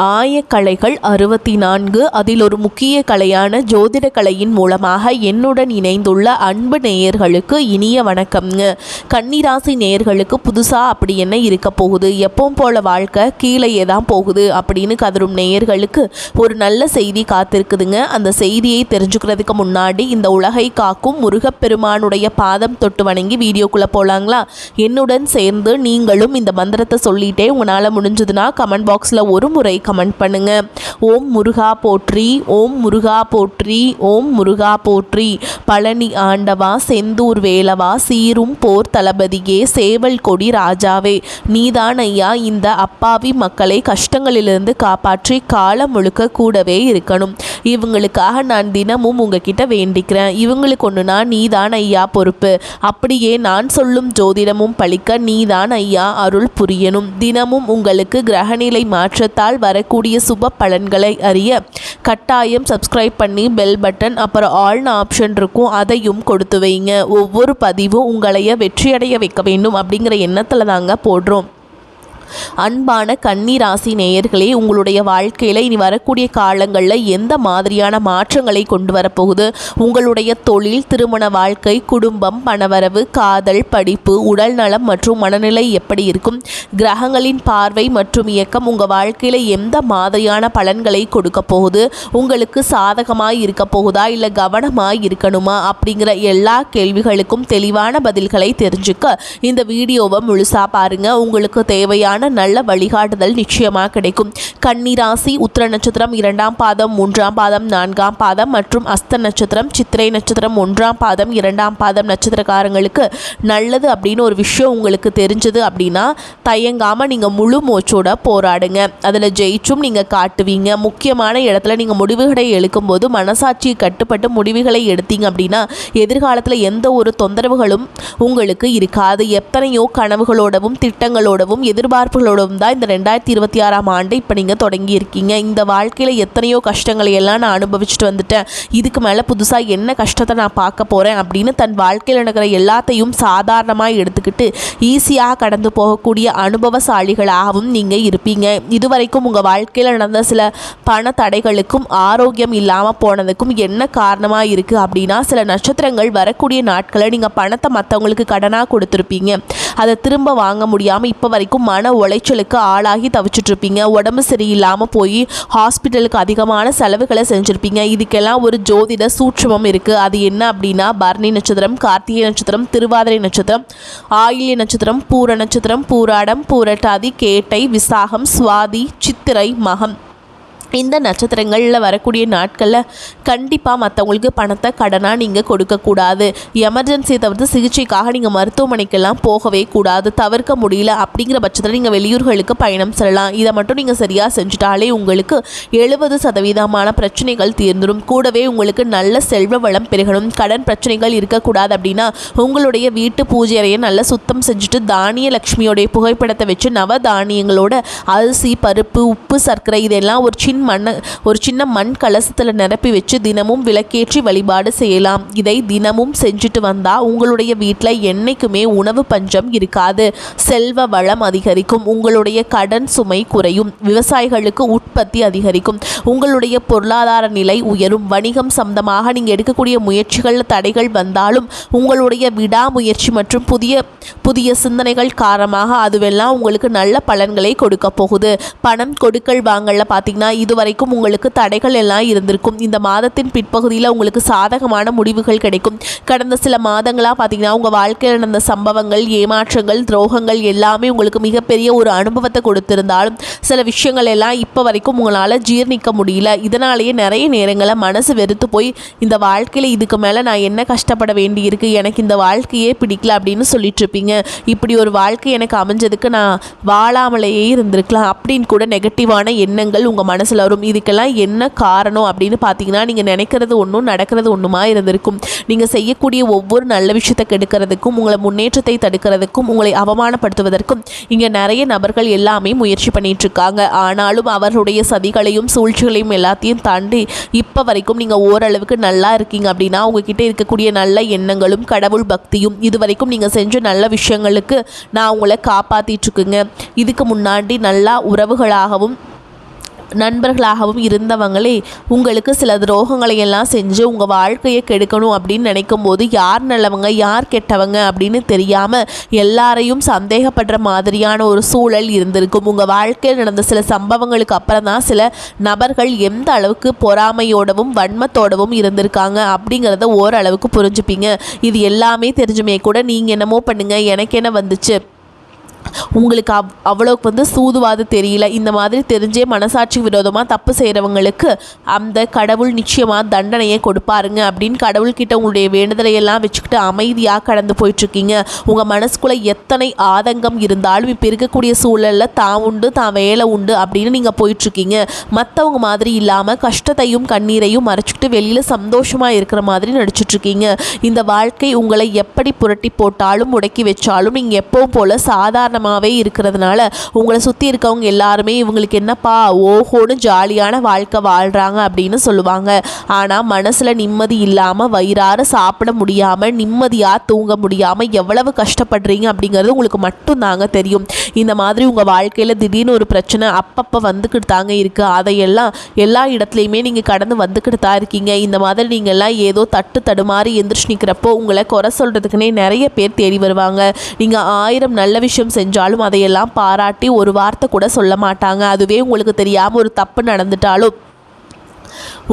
ஆயக்கலைகள் 64 அதில் ஒரு முக்கிய கலையான ஜோதிட கலையின் மூலமாக என்னுடன் இணைந்துள்ள அன்பு நேயர்களுக்கு இனிய வணக்கம்ங்க. கன்னிராசி நேயர்களுக்கு புதுசாக அப்படி என்ன இருக்க போகுது, எப்பவும் போல வாழ்க்கை கீழேயே தான் போகுது அப்படின்னு கதரும் நேயர்களுக்கு ஒரு நல்ல செய்தி காத்திருக்குதுங்க. அந்த செய்தியை தெரிஞ்சுக்கிறதுக்கு முன்னாடி இந்த உலகை காக்கும் முருகப்பெருமானுடைய பாதம் தொட்டு வணங்கி வீடியோக்குள்ளே போகலாங்களா? என்னுடன் சேர்ந்து நீங்களும் இந்த மந்திரத்தை சொல்லிட்டே உங்களால் முடிஞ்சதுன்னா கமெண்ட் பாக்ஸில் ஒரு முறை கமெண்ட் பண்ணுங்க. ஓம் முருகா போற்றி, ஓம் முருகா போற்றி, ஓம் முருகா போற்றி. பழனி ஆண்டவா, செந்தூர் வேலவா, சீரும் போர் தளபதியே, சேவல் கொடி ராஜாவே, நீதான் ஐயா இந்த அப்பாவி மக்களை கஷ்டங்களிலிருந்து காப்பாற்றி காலம் முழுக்க கூடவே இருக்கணும். இவங்களுக்காக நான் தினமும் உங்ககிட்ட வேண்டிக்கிறேன். இவங்களுக்கு ஒன்றுனா நீதான் ஐயா பொறுப்பு. அப்படியே நான் சொல்லும் ஜோதிடமும் பழிக்க நீதான் ஐயா அருள் புரியணும். தினமும் உங்களுக்கு கிரகநிலை மாற்றத்தால் வரக்கூடிய சுப பலன்களை அறிய கட்டாயம் சப்ஸ்கிரைப் பண்ணி பெல் பட்டன் அப்புறம் ஆல்னு ஆப்ஷன் இருக்கும், அதையும் கொடுத்து வைங்க. ஒவ்வொரு பதிவும் உங்களைய வெற்றியடைய வைக்க வேண்டும் அப்படிங்கிற எண்ணத்தில் தாங்க போடுறோம். அன்பான கன்னி ராசி நேயர்களே, உங்களுடைய வாழ்க்கையில் இனி வரக்கூடிய காலங்களில் எந்த மாதிரியான மாற்றங்களை கொண்டு வரப்போகுது? உங்களுடைய தொழில், திருமண வாழ்க்கை, குடும்பம், பணவரவு, காதல், படிப்பு, உடல் நலம் மற்றும் மனநிலை எப்படி இருக்கும்? கிரகங்களின் பார்வை மற்றும் இயக்கம் உங்கள் வாழ்க்கையில் எந்த மாதிரியான பலன்களை கொடுக்க போகுது? உங்களுக்கு சாதகமாக இருக்க போகுதா இல்லை கவனமாக இருக்கணுமா? அப்படிங்கிற எல்லா கேள்விகளுக்கும் தெளிவான பதில்களை தெரிஞ்சுக்க இந்த வீடியோவை முழுசாக பாருங்கள். உங்களுக்கு தேவையான நல்ல வழிகாட்டுதல் நிச்சயமாக கிடைக்கும். கன்னிராசி உத்திர நட்சத்திரம் 2ஆம் பாதம், 3ஆம் பாதம், 4ஆம் பாதம் மற்றும் அஸ்த நட்சத்திரம், சித்திரை நட்சத்திரம் 1ஆம் பாதம், 2ஆம் பாதம் நட்சத்திரக்காரங்களுக்கு நல்லது அப்படின்னு ஒரு விஷயம் உங்களுக்கு தெரிஞ்சது அப்படின்னா தயங்காமல் நீங்கள் முழு மூச்சோட போராடுங்க. அதில் ஜெயிச்சும் நீங்கள் காட்டுவீங்க. முக்கியமான இடத்துல நீங்கள் முடிவுகளை எடுக்கும்போது மனசாட்சியை கட்டுப்பட்டு முடிவுகளை எடுத்தீங்க அப்படின்னா எதிர்காலத்தில் எந்த ஒரு தொந்தரவுகளும் உங்களுக்கு இருக்காது. எத்தனையோ கனவுகளோடவும் திட்டங்களோடவும் எதிர்பார்ப்புகளோடவும் தான் இந்த 2026ஆம் ஆண்டு இப்போ நீங்கள் தொடங்கி இருக்கீங்க. இந்த வாழ்க்கையில் எத்தனையோ கஷ்டங்களை எல்லாம் நான் அனுபவிச்சுட்டு வந்துட்டேன், இதுக்கு மேலே புதுசாக என்ன கஷ்டத்தை நான் பார்க்க போகிறேன் அப்படின்னு தன் வாழ்க்கையில் நடக்கிற எல்லாத்தையும் சாதாரணமாக எடுத்துக்கிட்டு ஈஸியாக கடந்து போகக்கூடிய அனுபவசாலிகளாகவும் நீங்கள் இருப்பீங்க. இதுவரைக்கும் உங்கள் வாழ்க்கையில் நடந்த சில பண தடைகளுக்கும் ஆரோக்கியம் இல்லாமல் போனதுக்கும் என்ன காரணமாக இருக்குது அப்படின்னா சில நட்சத்திரங்கள் வரக்கூடிய நாட்களை நீங்கள் பணத்தை மற்றவங்களுக்கு கடனாக கொடுத்துருப்பீங்க. அதை திரும்ப வாங்க முடியாமல் இப்போ வரைக்கும் மன உளைச்சலுக்கு ஆளாகி தவிச்சிட்ருப்பீங்க. உடம்பு சரியில்லாமல் போய் ஹாஸ்பிட்டலுக்கு அதிகமான செலவுகளை செஞ்சுருப்பீங்க. இதுக்கெல்லாம் ஒரு ஜோதிட சூட்சமம் இருக்குது. அது என்ன அப்படின்னா பரணி நட்சத்திரம், கார்த்திகை நட்சத்திரம், திருவாதிரை நட்சத்திரம், ஆயில்ய நட்சத்திரம், பூர நட்சத்திரம், பூராடம், பூரட்டாதி, கேட்டை, விசாகம், சுவாதி, சித்திரை, மகம் இந்த நட்சத்திரங்களில் வரக்கூடிய நாட்களில் கண்டிப்பாக மற்றவங்களுக்கு பணத்தை கடனாக நீங்கள் கொடுக்கக்கூடாது. எமர்ஜென்சியை தவிர்த்து சிகிச்சைக்காக நீங்கள் மருத்துவமனைக்கெல்லாம் போகவே கூடாது. தவிர்க்க முடியல அப்படிங்கிற பட்சத்தில் நீங்கள் வெளியூர்களுக்கு பயணம் செல்லலாம். இதை மட்டும் நீங்கள் சரியாக செஞ்சுட்டாலே உங்களுக்கு 70% பிரச்சனைகள் தீர்ந்துடும். கூடவே உங்களுக்கு நல்ல செல்வ வளம் பெருகணும். கடன் பிரச்சனைகள் இருக்கக்கூடாது அப்படின்னா உங்களுடைய வீட்டு பூஜை அறையை நல்லா சுத்தம் செஞ்சுட்டு தானிய லட்சுமியோடைய புகைப்படத்தை வச்சு நவ தானியங்களோட அரிசி, பருப்பு, உப்பு, சர்க்கரை இதெல்லாம் ஒரு சின்ன மண் கலசத்தில் நிரப்பி வச்சு தினமும் விளக்கேற்றி வழிபாடு செய்யலாம். இதை தினமும் செஞ்சுட்டு வந்தால் உங்களுடைய வீட்டில் என்னைக்குமே உணவு பஞ்சம் இருக்காது. செல்வ வளம் அதிகரிக்கும். உங்களுடைய கடன் சுமை குறையும். விவசாயிகளுக்கு உற்பத்தி அதிகரிக்கும். உங்களுடைய பொருளாதார நிலை உயரும். வணிகம் சம்பந்தமாக நீங்கள் எடுக்கக்கூடிய முயற்சிகளில் தடைகள் வந்தாலும் உங்களுடைய விடாமுயற்சி மற்றும் புதிய சிந்தனைகள் காரணமாக அதுவெல்லாம் உங்களுக்கு நல்ல பலன்களை கொடுக்க போகுது. பணம் கொடுக்கல் வாங்கல பார்த்தீங்கன்னா இதுவரைக்கும் உங்களுக்கு தடைகள் எல்லாம் இருந்திருக்கும். இந்த மாதத்தின் பிற்பகுதியில் உங்களுக்கு சாதகமான முடிவுகள் கிடைக்கும். கடந்த சில மாதங்களாக பார்த்தீங்கன்னா உங்கள் வாழ்க்கையில் நடந்த சம்பவங்கள், ஏமாற்றங்கள், துரோகங்கள் எல்லாமே உங்களுக்கு மிகப்பெரிய ஒரு அனுபவத்தை கொடுத்திருந்தாலும் சில விஷயங்கள் எல்லாம் இப்போ வரைக்கும் உங்களால் ஜீர்ணிக்க முடியல. இதனாலேயே நிறைய நேரங்களில் மனசு வெறுத்து போய் இந்த வாழ்க்கையில் இதுக்கு மேலே நான் என்ன கஷ்டப்பட வேண்டி இருக்குது, எனக்கு இந்த வாழ்க்கையே பிடிக்கல அப்படின்னு சொல்லிட்டு இருப்பீங்க. இப்படி ஒரு வாழ்க்கை எனக்கு அமைஞ்சதுக்கு நான் வாழாமலேயே இருந்திருக்கலாம் அப்படின்னு கூட நெகட்டிவான எண்ணங்கள் உங்கள் மனசில் வரும். இதுக்கெல்லாம் என்ன காரணம் அப்படின்னு பார்த்தீங்கன்னா நீங்கள் நினைக்கிறது ஒன்றும் நடக்கிறது ஒன்றுமா இருந்திருக்கும். நீங்கள் செய்யக்கூடிய ஒவ்வொரு நல்ல விஷயத்தை கெடுக்கிறதுக்கும் உங்களை முன்னேற்றத்தை தடுக்கிறதுக்கும் உங்களை அவமானப்படுத்துவதற்கும் இங்கே நிறைய நபர்கள் எல்லாமே முயற்சி பண்ணிட்டு இருக்காங்க. ஆனாலும் அவர்களுடைய சதிகளையும் சூழ்ச்சிகளையும் எல்லாத்தையும் தாண்டி இப்போ வரைக்கும் நீங்கள் ஓரளவுக்கு நல்லா இருக்கீங்க அப்படின்னா உங்ககிட்ட இருக்கக்கூடிய நல்ல எண்ணங்களும் கடவுள் பக்தியும் இது வரைக்கும் நீங்கள் செஞ்ச நல்ல விஷயங்களுக்கு நான் உங்களை காப்பாற்றிட்டு இருக்குங்க. இதுக்கு முன்னாடி நல்லா உறவுகளாகவும் நண்பர்களாகவும் இருந்தவங்களே உங்களுக்கு சில துரோகங்களை எல்லாம் செஞ்சு உங்கள் வாழ்க்கையை கெடுக்கணும் அப்படின்னு நினைக்கும் போது யார் நல்லவங்க யார் கெட்டவங்க அப்படின்னு தெரியாமல் எல்லாரையும் சந்தேகப்படுற மாதிரியான ஒரு சூழல் இருந்திருக்கும். உங்கள் வாழ்க்கையில் நடந்த சில சம்பவங்களுக்கு அப்புறம் தான் சில நபர்கள் எந்த அளவுக்கு பொறாமையோடவும் வன்மத்தோடவும் இருந்திருக்காங்க அப்படிங்கிறத ஓரளவுக்கு புரிஞ்சுப்பீங்க. இது எல்லாமே தெரிஞ்சுமே கூட நீங்கள் என்னமோ பண்ணுங்க எனக்கு என்ன வந்துச்சு, உங்களுக்கு அவ்வளோக்கு சூதுவாது தெரியல, இந்த மாதிரி தெரிஞ்சே மனசாட்சி விரோதமாக தப்பு செய்கிறவங்களுக்கு அந்த கடவுள் நிச்சயமாக தண்டனையை கொடுப்பாருங்க அப்படின்னு கடவுள்கிட்ட உங்களுடைய வேண்டுதலையெல்லாம் வச்சுக்கிட்டு அமைதியாக கடந்து போயிட்டுருக்கீங்க. உங்கள் மனசுக்குள்ளே எத்தனை ஆதங்கம் இருந்தாலும் இப்போ இருக்கக்கூடிய சூழலில் தான் உண்டு தான் வேலை உண்டு அப்படின்னு நீங்கள் போயிட்டுருக்கீங்க. மற்றவங்க மாதிரி இல்லாமல் கஷ்டத்தையும் கண்ணீரையும் மறைச்சிக்கிட்டு வெளியில் சந்தோஷமாக இருக்கிற மாதிரி நடிச்சிட்ருக்கீங்க. இந்த வாழ்க்கை உங்களை எப்படி புரட்டி போட்டாலும் முடக்கி வச்சாலும் நீங்கள் எப்பவும் போல் சாதாரண இருக்கிறதுனால உங்களை சுற்றி இருக்கவங்க எல்லாருமே இவங்களுக்கு என்னப்பா ஓஹோன்னு ஜாலியான வாழ்க்கை வாழ்கிறாங்க அப்படின்னு சொல்லுவாங்க. ஆனால் மனசில் நிம்மதி இல்லாமல் வயிறார சாப்பிட முடியாமல் நிம்மதியாக தூங்க முடியாமல் எவ்வளவு கஷ்டப்படுறீங்க அப்படிங்கிறது உங்களுக்கு மட்டும்தாங்க தெரியும். இந்த மாதிரி உங்கள் வாழ்க்கையில் திடீர்னு ஒரு பிரச்சனை அப்பப்போ வந்துக்கிட்டு தாங்க இருக்குது. அதையெல்லாம் எல்லா இடத்துலையுமே நீங்கள் கடந்து வந்துக்கிட்டு தான் இருக்கீங்க. இந்த மாதிரி நீங்கள்லாம் ஏதோ தட்டு தடுமாறி எந்திரிச்சு நிற்கிறப்போ உங்களை குறை சொல்கிறதுக்குன்னே நிறைய பேர் தேடி வருவாங்க. நீங்கள் 1000 நல்ல விஷயம் செஞ்சாலும் அதையெல்லாம் பாராட்டி ஒரு வார்த்தை கூட சொல்ல மாட்டாங்க. அதுவே உங்களுக்கு தெரியாமல் ஒரு தப்பு நடந்துட்டாலும்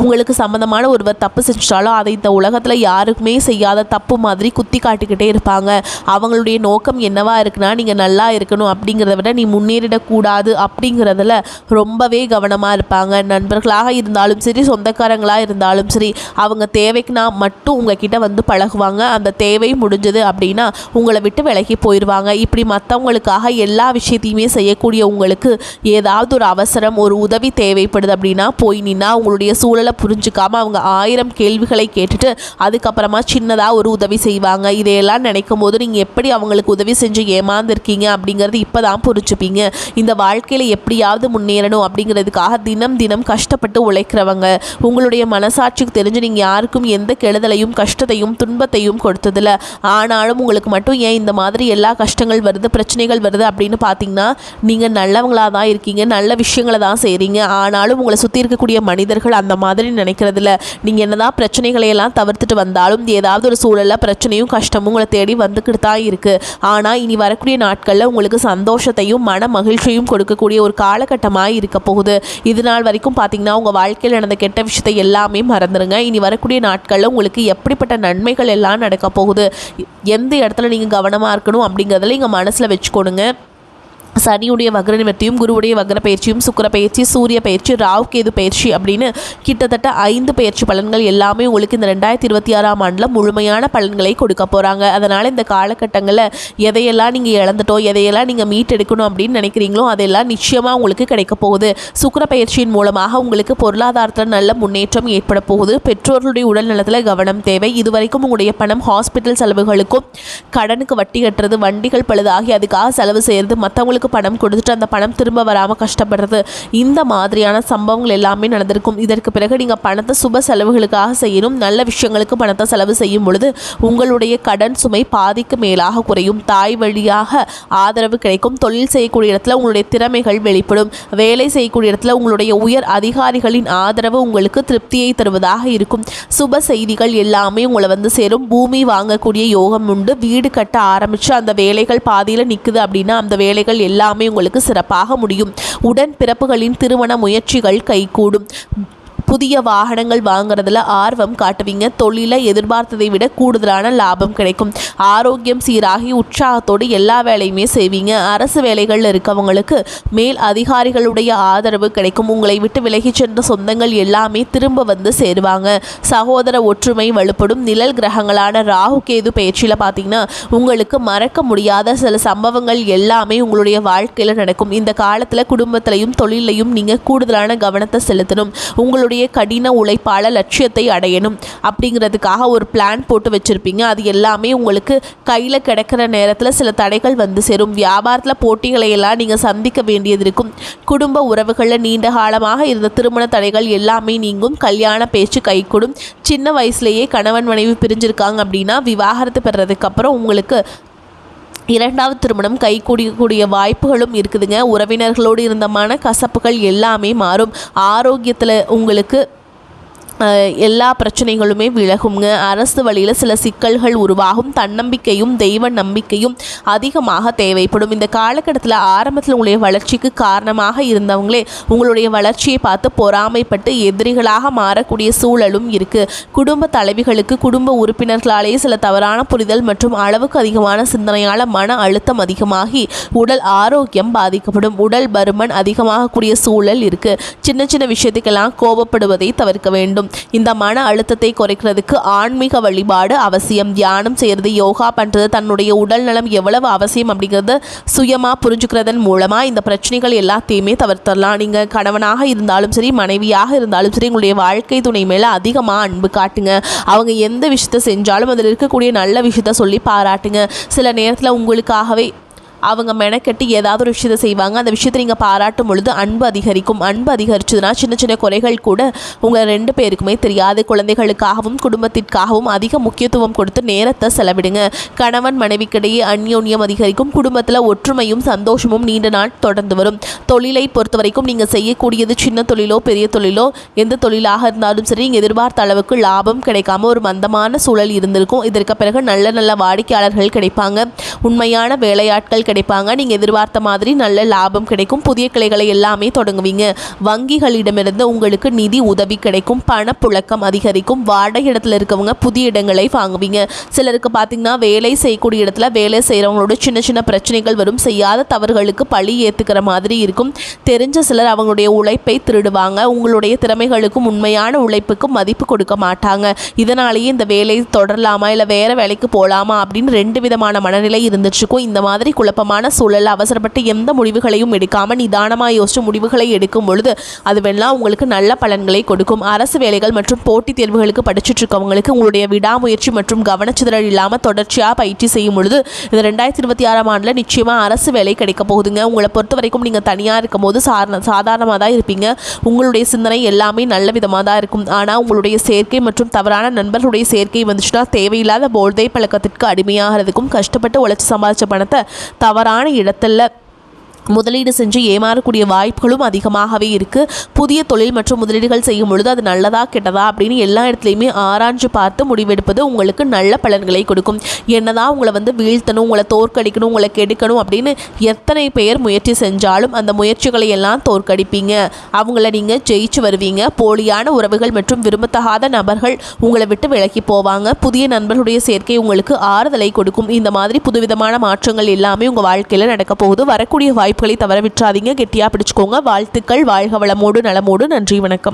உங்களுக்கு சம்மந்தமான ஒருவர் தப்பு செஞ்சாலும் அதை இந்த உலகத்தில் யாருக்குமே செய்யாத தப்பு மாதிரி குத்தி காட்டிக்கிட்டே இருப்பாங்க. அவங்களுடைய நோக்கம் என்னவா இருக்குன்னா நீங்கள் நல்லா இருக்கணும் அப்படிங்கிறத விட நீ முன்னேறிடக்கூடாது அப்படிங்கிறதுல ரொம்பவே கவனமாக இருப்பாங்க. நண்பர்களாக இருந்தாலும் சரி சொந்தக்காரங்களாக இருந்தாலும் சரி அவங்க தேவைக்குனா மட்டும் உங்ககிட்ட பழகுவாங்க. அந்த தேவை முடிஞ்சது அப்படின்னா உங்களை விட்டு விலகி போயிடுவாங்க. இப்படி மற்றவங்களுக்காக எல்லா விஷயத்தையுமே செய்யக்கூடிய உங்களுக்கு ஏதாவது ஒரு அவசரம் ஒரு உதவி தேவைப்படுது அப்படின்னா போய் நின்னா உங்களுடைய சூழலை புரிஞ்சுக்காம அவங்க 1000 கேள்விகளை கேட்டுட்டு அதுக்கப்புறமா சின்னதாக ஒரு உதவி செய்வாங்க. இதையெல்லாம் நினைக்கும் போது நீங்கள் எப்படி அவங்களுக்கு உதவி செஞ்சு ஏமாந்துருக்கீங்க அப்படிங்கிறது இப்போ தான் புரிஞ்சுப்பீங்க. இந்த வாழ்க்கையில் எப்படியாவது முன்னேறணும் அப்படிங்கிறதுக்காக தினம் தினம் கஷ்டப்பட்டு உழைக்கிறவங்க. உங்களுடைய மனசாட்சிக்கு தெரிஞ்சு நீங்கள் யாருக்கும் எந்த கெடுதலையும் கஷ்டத்தையும் துன்பத்தையும் கொடுத்ததில்ல. ஆனாலும் உங்களுக்கு மட்டும் ஏன் இந்த மாதிரி எல்லா கஷ்டங்கள் வருது பிரச்சனைகள் வருது அப்படின்னு பார்த்தீங்கன்னா நீங்கள் நல்லவங்களாக தான் இருக்கீங்க, நல்ல விஷயங்களை தான் செய்கிறீங்க. ஆனாலும் உங்களை சுற்றி இருக்கக்கூடிய மனிதர்கள் அந்த மாதிரி நினைக்கிறதுல நீங்கள் என்னதான் பிரச்சனைகளை எல்லாம் தவிர்த்துட்டு வந்தாலும் ஏதாவது ஒரு சூழலில் பிரச்சனையும் கஷ்டமும் உங்களை தேடி வந்துக்கிட்டு தான் இருக்குது. ஆனால் இனி வரக்கூடிய நாட்களில் உங்களுக்கு சந்தோஷத்தையும் மன மகிழ்ச்சியும் கொடுக்கக்கூடிய ஒரு காலகட்டமாக இருக்க போகுது. இது நாள் வரைக்கும் பார்த்தீங்கன்னா உங்கள் வாழ்க்கையில் நடந்த கெட்ட விஷயத்தை எல்லாமே மறந்துடுங்க. இனி வரக்கூடிய நாட்களில் உங்களுக்கு எப்படிப்பட்ட நன்மைகள் எல்லாம் நடக்க போகுது, எந்த இடத்துல நீங்கள் கவனமாக இருக்கணும் அப்படிங்கிறதுல நீங்கள் மனசில் வச்சுக்கோணுங்க. சனியுடைய வக்ர நிவர்த்தியும் குருவுடைய வக்ர பயிற்சியும் சுக்கிர பயிற்சி சூரிய பயிற்சி ராகு கேது பயிற்சி அப்படின்னு கிட்டத்தட்ட 5 பயிற்சி பலன்கள் எல்லாமே உங்களுக்கு இந்த 2026ஆம் ஆண்டில் முழுமையான பலன்களை கொடுக்க போகிறாங்க. அதனால் இந்த காலகட்டங்களில் எதையெல்லாம் நீங்கள் இழந்துட்டோ எதையெல்லாம் நீங்கள் மீட்டெடுக்கணும் அப்படின்னு நினைக்கிறீங்களோ அதெல்லாம் நிச்சயமாக உங்களுக்கு கிடைக்க போகுது. சுக்கிர பயிற்சியின் மூலமாக உங்களுக்கு பொருளாதாரத்தில் நல்ல முன்னேற்றம் ஏற்பட போகுது. பெற்றோர்களுடைய உடல் நலத்தில் கவனம் தேவை. இதுவரைக்கும் உங்களுடைய பணம் ஹாஸ்பிட்டல் செலவுகளுக்கும் கடனுக்கு வட்டி கட்டுறது வண்டிகள் பழுதாகி அதுக்காக செலவு செய்கிறது மற்றவங்களுக்கு பணம் கொடுத்துட்டு அந்த பணம் திரும்ப வராமல் கஷ்டப்படுறது இந்த மாதிரியான சம்பவங்கள் எல்லாமே நடந்திருக்கும். இதற்கு பிறகு நீங்கள் பணத்தை சுப செலவுகளுக்காக செய்யணும். நல்ல விஷயங்களுக்கு பணத்தை செலவு செய்யும் பொழுது உங்களுடைய கடன் சுமை பாதிக்கு மேலாக குறையும். தாய் வழியாக ஆதரவு கிடைக்கும். தொழில் செய்யக்கூடிய இடத்துல உங்களுடைய திறமைகள் வெளிப்படும். வேலை செய்யக்கூடிய இடத்துல உங்களுடைய உயர் அதிகாரிகளின் ஆதரவு உங்களுக்கு திருப்தியை தருவதாக இருக்கும். சுப செய்திகள் எல்லாமே உங்களை சேரும். பூமி வாங்கக்கூடிய யோகம் உண்டு. வீடு கட்ட ஆரம்பித்து அந்த வேலைகள் பாதியில் நிற்குது அப்படின்னா அந்த வேலைகள் எல்லாமே உங்களுக்கு சிறப்பாக முடியும். உடன் பிறப்புகளின் திருமண முயற்சிகள் கைகூடும். புதிய வாகனங்கள் வாங்குறதுல ஆர்வம் காட்டுவீங்க. தொழிலை எதிர்பார்த்ததை விட கூடுதலான லாபம் கிடைக்கும். ஆரோக்கியம் சீராகி உற்சாகத்தோடு எல்லா வேலையுமே செய்வீங்க. அரசு வேலைகளில் இருக்கவங்களுக்கு மேல் அதிகாரிகளுடைய ஆதரவு கிடைக்கும். உங்களை விட்டு விலகி சென்ற சொந்தங்கள் எல்லாமே திரும்ப சேருவாங்க. சகோதர ஒற்றுமை வலுப்படும். நிழல் கிரகங்களான ராகு கேது பயிற்சியில் பார்த்தீங்கன்னா உங்களுக்கு மறக்க முடியாத சில சம்பவங்கள் எல்லாமே உங்களுடைய வாழ்க்கையில் நடக்கும். இந்த காலத்தில் குடும்பத்திலையும் தொழிலையும் நீங்கள் கூடுதலான கவனத்தை செலுத்தணும். உங்களுடைய கடின உழைப்பால லட்சியத்தை அடையணும் அப்படிங்கிறதுக்காக ஒரு பிளான் போட்டு வச்சிருப்பீங்க. அது எல்லாமே உங்களுக்கு கையில் கிடைக்கிற நேரத்தில் சில தடைகள் சேரும். வியாபாரத்தில் போட்டிகளை எல்லாம் நீங்கள் சந்திக்க வேண்டியது இருக்கும். குடும்ப உறவுகளில் நீண்ட காலமாக இருந்த திருமண தடைகள் எல்லாமே நீங்கும். கல்யாண பேச்சு கைகூடும். சின்ன வயசுலேயே கணவன் மனைவி பிரிஞ்சிருக்காங்க அப்படின்னா விவாகரத்து பெறதுக்கு அப்புறம் உங்களுக்கு இரண்டாவது திருமணம் கைகூடிய வாய்ப்புகளும் இருக்குதுங்க. உறவினர்களோடு இருந்த மனக்கசப்புகள் எல்லாமே மாறும். ஆரோக்கியத்தில் உங்களுக்கு எல்லா பிரச்சனைகளுமே விலகுங்க. அரசு வழியில் சில சிக்கல்கள் உருவாகும். தன்னம்பிக்கையும் தெய்வ நம்பிக்கையும் அதிகமாக தேவைப்படும். இந்த காலகட்டத்தில் ஆரம்பத்தில் உங்களுடைய வளர்ச்சிக்கு காரணமாக இருந்தவங்களே உங்களுடைய வளர்ச்சியை பார்த்து பொறாமைப்பட்டு எதிரிகளாக மாறக்கூடிய சூழலும் இருக்குது. குடும்ப தலைவிகளுக்கு குடும்ப உறுப்பினர்களாலேயே சில தவறான புரிதல் மற்றும் அளவுக்கு அதிகமான சிந்தனையால் மன அழுத்தம் அதிகமாகி உடல் ஆரோக்கியம் பாதிக்கப்படும். உடல் பருமன் அதிகமாகக்கூடிய சூழல் இருக்குது. சின்ன சின்ன விஷயத்துக்கெல்லாம் கோபப்படுவதை தவிர்க்க வேண்டும். இந்த மன அழுத்தத்தை குறைக்கிறதுக்கு ஆன்மீக வழிபாடு அவசியம். தியானம் செய்கிறது, யோகா பண்ணுறது, தன்னுடைய உடல் நலம் எவ்வளவு அவசியம் அப்படிங்கிறது சுயமாக புரிஞ்சுக்கிறதன் மூலமாக இந்த பிரச்சனைகள் எல்லாத்தையுமே தவிர்த்தரலாம். நீங்கள் கணவனாக இருந்தாலும் சரி, மனைவியாக இருந்தாலும் சரி, உங்களுடைய வாழ்க்கை துணை மேலே அதிகமாக அன்பு காட்டுங்க. அவங்க எந்த விஷயத்தை செஞ்சாலும் அதில் இருக்கக்கூடிய நல்ல விஷயத்த சொல்லி பாராட்டுங்க. சில நேரத்தில் உங்களுக்காகவே அவங்க மெனக்கெட்டு ஏதாவது ஒரு விஷயத்தை செய்வாங்க. அந்த விஷயத்தை நீங்கள் பாராட்டும் பொழுது அன்பு அதிகரிக்கும். அன்பு அதிகரிச்சதுன்னா சின்ன சின்ன குறைகள் கூட உங்கள் 2 பேருக்குமே தெரியாது. குழந்தைகளுக்காகவும் குடும்பத்திற்காகவும் அதிக முக்கியத்துவம் கொடுத்து நேரத்தை செலவிடுங்க. கணவன் மனைவிக்கிடையே அந்யோன்யம் அதிகரிக்கும். குடும்பத்தில் ஒற்றுமையும் சந்தோஷமும் நீண்ட நாள் தொடர்ந்து வரும். தொழிலை பொறுத்த வரைக்கும் நீங்கள் செய்யக்கூடியது சின்ன தொழிலோ பெரிய தொழிலோ எந்த தொழிலாக இருந்தாலும் சரி, நீங்கள் எதிர்பார்த்த அளவுக்கு லாபம் கிடைக்காம ஒரு மந்தமான சூழல் இருந்திருக்கும். இதற்கு பிறகு நல்ல நல்ல வாடிக்கையாளர்கள் கிடைப்பாங்க. உண்மையான வேலையாட்கள் கிடைப்பாங்க. நீங்கள் எதிர்பார்த்த மாதிரி நல்ல லாபம் கிடைக்கும். புதிய கிளைகளை எல்லாமே தொடங்குவீங்க. வங்கிகளிடமிருந்து உங்களுக்கு நிதி உதவி கிடைக்கும். பணப்புழக்கம் அதிகரிக்கும். வாடகை இடத்துல இருக்கவங்க புதிய இடங்களை வாங்குவீங்க. சிலருக்கு பார்த்தீங்கன்னா வேலை செய்யக்கூடிய இடத்துல வேலை செய்கிறவங்களோட சின்ன சின்ன பிரச்சனைகள் வரும். செய்யாத தவறுகளுக்கு பழி ஏற்றுக்கிற மாதிரி இருக்கும். தெரிஞ்ச சிலர் அவங்களுடைய உழைப்பை திருடுவாங்க. உங்களுடைய திறமைகளுக்கும் உண்மையான உழைப்புக்கும் மதிப்பு கொடுக்க மாட்டாங்க. இதனாலேயே இந்த வேலை தொடரலாமா இல்லை வேறு வேலைக்கு போகலாமா அப்படின்னு 2 விதமான மனநிலை இருந்துச்சுக்கும். இந்த மாதிரி குழப்பமான சூழல் அவசரப்பட்டு எந்த முடிவுகளையும் எடுக்காமல் நிதானமாக யோசிச்சு முடிவுகளை எடுக்கும் பொழுது அதுவெல்லாம் உங்களுக்கு நல்ல பலன்களை கொடுக்கும். அரசு வேலைகள் மற்றும் போட்டித் தேர்வுகளுக்கு படிச்சுட்டு இருக்கவங்களுக்கு உங்களுடைய விடாமுயற்சி மற்றும் கவனச்சிதறல் இல்லாமல் தொடர்ச்சியாக பயிற்சி செய்யும் பொழுது இந்த 2026ஆம் ஆண்டில் நிச்சயமாக அரசு வேலை கிடைக்க போகுதுங்க. உங்களை பொறுத்த வரைக்கும் நீங்கள் தனியாக இருக்கும் போது சாதாரணமாக தான் இருப்பீங்க. உங்களுடைய சிந்தனை எல்லாமே நல்ல விதமாக தான் இருக்கும். ஆனால் உங்களுடைய சேர்க்கை மற்றும் தவறான நண்பர்களுடைய சேர்க்கை வந்துச்சுன்னா தேவையில்லாத போதை பழக்கத்திற்கு அடிமையாகிறதுக்கும் கஷ்டப்பட்டு உழைச்சி சம்பாதிச்ச பணத்தை தவறான இடத்துல முதலீடு செஞ்சு ஏமாறக்கூடிய வாய்ப்புகளும் அதிகமாகவே இருக்குது. புதிய தொழில் மற்றும் முதலீடுகள் செய்யும் பொழுது அது நல்லதா கெட்டதா அப்படின்னு எல்லா இடத்துலையுமே ஆராய்ஞ்சு பார்த்து முடிவெடுப்பது உங்களுக்கு நல்ல பலன்களை கொடுக்கும். என்னதான் உங்களை வீழ்த்தணும், உங்களை தோற்கடிக்கணும், உங்களை கெடுக்கணும் அப்படின்னு எத்தனை பேர் முயற்சி செஞ்சாலும் அந்த முயற்சிகளை எல்லாம் தோற்கடிப்பீங்க. அவங்கள நீங்கள் ஜெயிச்சு வருவீங்க. போலியான உறவுகள் மற்றும் விரும்பத்தகாத நபர்கள் உங்களை விட்டு விலகி போவாங்க. புதிய நண்பர்களுடைய சேர்க்கை உங்களுக்கு ஆறுதலை கொடுக்கும். இந்த மாதிரி புதுவிதமான மாற்றங்கள் எல்லாமே உங்கள் வாழ்க்கையில் நடக்க போகுது. வரக்கூடிய வாய்ப்புகளை தவற விட்டுறாதீங்க. கெட்டியாக பிடிச்சுக்கோங்க. வாழ்த்துக்கள். வாழ்க வளமோடு நலமோடு. நன்றி, வணக்கம்.